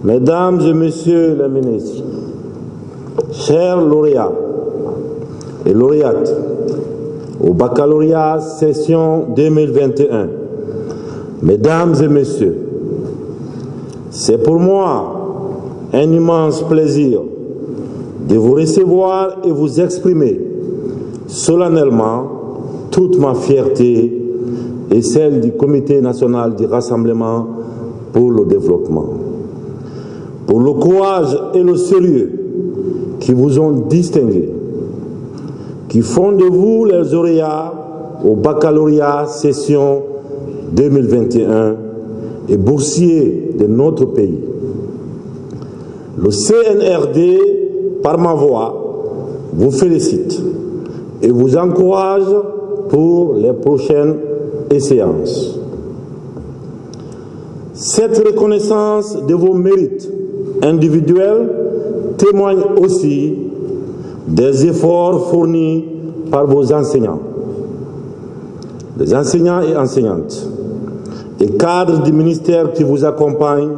Mesdames et Messieurs les ministres, chers lauréats et lauréates au baccalauréat session 2021, Mesdames et Messieurs, c'est pour moi un immense plaisir de vous recevoir et vous exprimer solennellement toute ma fierté et celle du Comité national du Rassemblement pour le développement, pour le courage et le sérieux qui vous ont distingué, qui font de vous les lauréats au baccalauréat session 2021 et boursiers de notre pays. Le CNRD, par ma voix, vous félicite et vous encourage pour les prochaines échéances. Cette reconnaissance de vos mérites individuels témoigne aussi des efforts fournis par vos enseignants, les enseignants et enseignantes, et cadres du ministère qui vous accompagnent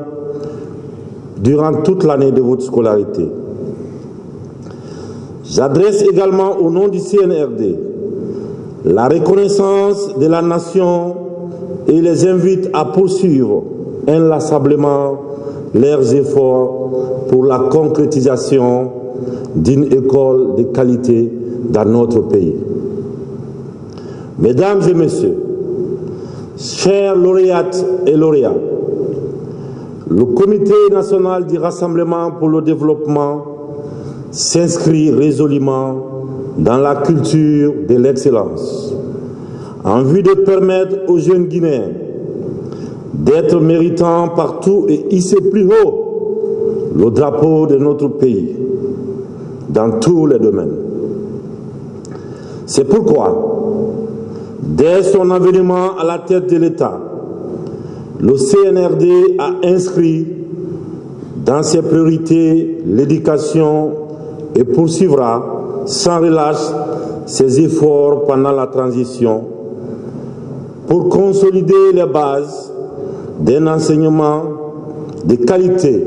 durant toute l'année de votre scolarité. J'adresse également au nom du CNRD la reconnaissance de la nation et les invite à poursuivre inlassablement leurs efforts pour la concrétisation d'une école de qualité dans notre pays. Mesdames et Messieurs, chers lauréates et lauréats, le Comité national du Rassemblement pour le développement s'inscrit résolument dans la culture de l'excellence, en vue de permettre aux jeunes Guinéens d'être méritants partout et hisser plus haut le drapeau de notre pays, dans tous les domaines. C'est pourquoi, dès son avènement à la tête de l'État, le CNRD a inscrit dans ses priorités l'éducation et poursuivra sans relâche ses efforts pendant la transition pour consolider les bases d'un enseignement de qualité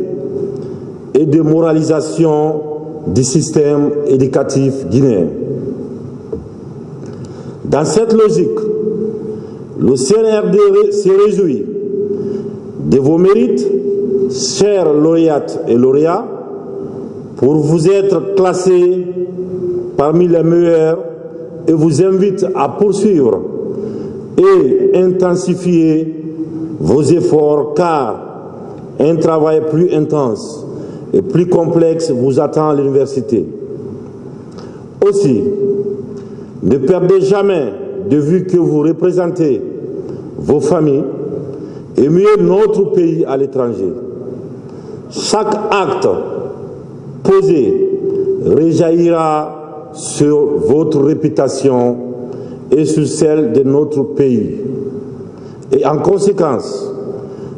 et de moralisation du système éducatif guinéen. Dans cette logique, le CNRD se réjouit de vos mérites, chers lauréates et lauréats, pour vous être classés parmi les meilleurs et vous invite à poursuivre et intensifier vos efforts car un travail plus intense et plus complexe vous attend à l'université. Aussi, ne perdez jamais de vue que vous représentez vos familles et mieux notre pays à l'étranger. Chaque acte posé rejaillira sur votre réputation et sur celle de notre pays. Et en conséquence,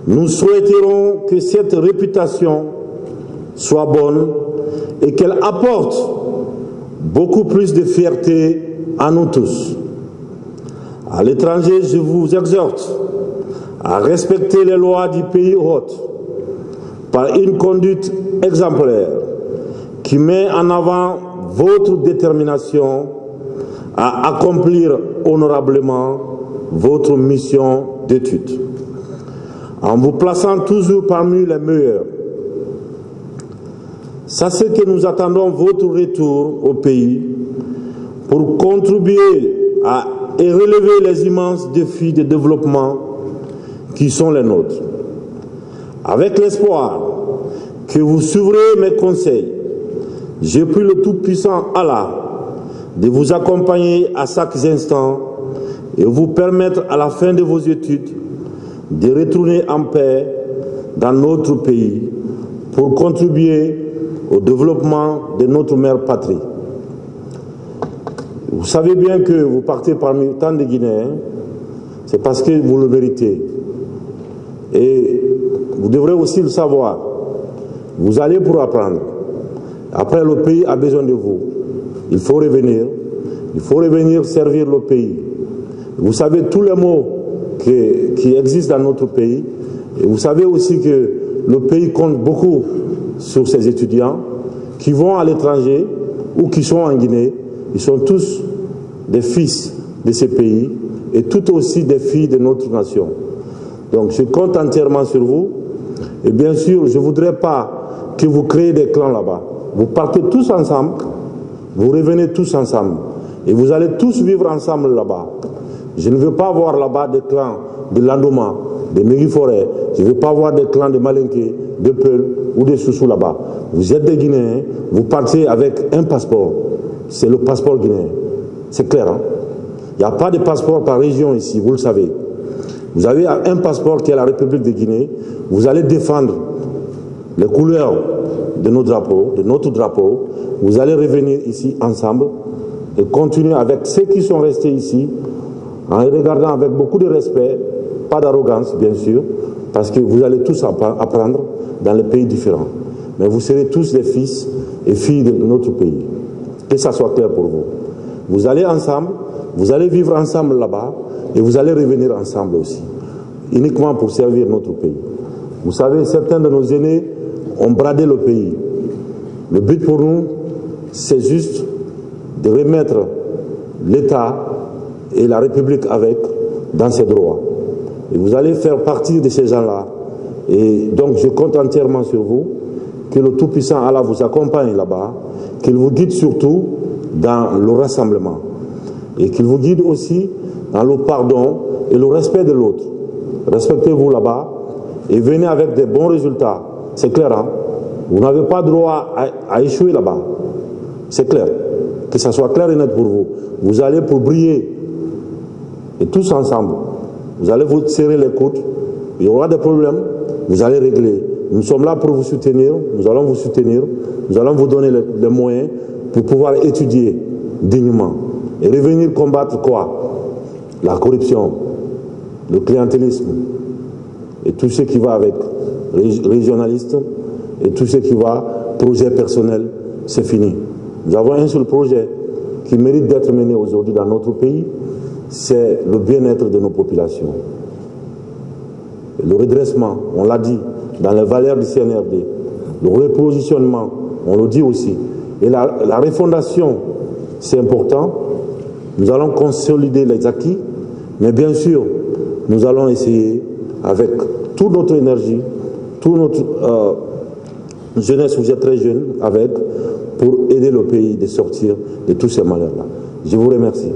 nous souhaiterons que cette réputation soit bonne et qu'elle apporte beaucoup plus de fierté à nous tous. À l'étranger, je vous exhorte à respecter les lois du pays hôte par une conduite exemplaire qui met en avant votre détermination à accomplir honorablement votre mission d'étude, en vous plaçant toujours parmi les meilleurs. Sachez que nous attendons votre retour au pays pour contribuer et relever les immenses défis de développement qui sont les nôtres. Avec l'espoir que vous suivrez mes conseils, je prie le Tout-Puissant Allah de vous accompagner à chaque instant et vous permettre à la fin de vos études de retourner en paix dans notre pays pour contribuer au développement de notre mère patrie. Vous savez bien que vous partez parmi tant de Guinéens, c'est parce que vous le méritez. Et vous devrez aussi le savoir. Vous allez pour apprendre. Après, le pays a besoin de vous. Il faut revenir servir le pays. Vous savez tous les mots qui existent dans notre pays. Et vous savez aussi que le pays compte beaucoup sur ses étudiants qui vont à l'étranger ou qui sont en Guinée. Ils sont tous des fils de ces pays et tout aussi des filles de notre nation. Donc je compte entièrement sur vous. Et bien sûr, je ne voudrais pas que vous créez des clans là-bas. Vous partez tous ensemble, vous revenez tous ensemble. Et vous allez tous vivre ensemble là-bas. Je ne veux pas voir là-bas des clans de Landoma, de Mégui-Forêt. Je ne veux pas voir des clans de Malinké, de Peul ou de Soussou là-bas. Vous êtes des Guinéens, vous partez avec un passeport. C'est le passeport guinéen. C'est clair, hein? Il n'y a pas de passeport par région ici, vous le savez. Vous avez un passeport qui est la République de Guinée. Vous allez défendre les couleurs de nos drapeaux, de notre drapeau. Vous allez revenir ici ensemble et continuer avec ceux qui sont restés ici en regardant avec beaucoup de respect, pas d'arrogance bien sûr, parce que vous allez tous apprendre dans les pays différents. Mais vous serez tous des fils et filles de notre pays. Que ça soit clair pour vous. Vous allez ensemble, vous allez vivre ensemble là-bas et vous allez revenir ensemble aussi, uniquement pour servir notre pays. Vous savez, certains de nos aînés ont bradé le pays. Le but pour nous, c'est juste de remettre l'État et la République avec dans ses droits. Et vous allez faire partie de ces gens-là. Et donc je compte entièrement sur vous, que le Tout-Puissant Allah vous accompagne là-bas, qu'il vous guide surtout dans le rassemblement et qu'il vous guide aussi dans le pardon et le respect de l'autre. Respectez-vous là-bas et venez avec des bons résultats. C'est clair, hein? Vous n'avez pas droit à échouer là-bas. C'est clair. Que ça soit clair et net pour vous. Vous allez pour briller. Et tous ensemble, vous allez vous serrer les coudes. Il y aura des problèmes. Vous allez régler. Nous sommes là pour vous soutenir. Nous allons vous soutenir. Nous allons vous donner les moyens pour pouvoir étudier dignement. Et revenir combattre quoi? La corruption, le clientélisme et tout ce qui va avec. Régionaliste et tout ce qui va projet personnel, c'est fini. Nous avons un seul projet qui mérite d'être mené aujourd'hui dans notre pays, c'est le bien-être de nos populations. Et le redressement, on l'a dit, dans les valeurs du CNRD, le repositionnement, on le dit aussi. Et la refondation, c'est important. Nous allons consolider les acquis, mais bien sûr, nous allons essayer avec toute notre énergie, toute notre jeunesse, vous êtes très jeune, avec, pour aider le pays de sortir de tous ces malheurs-là. Je vous remercie.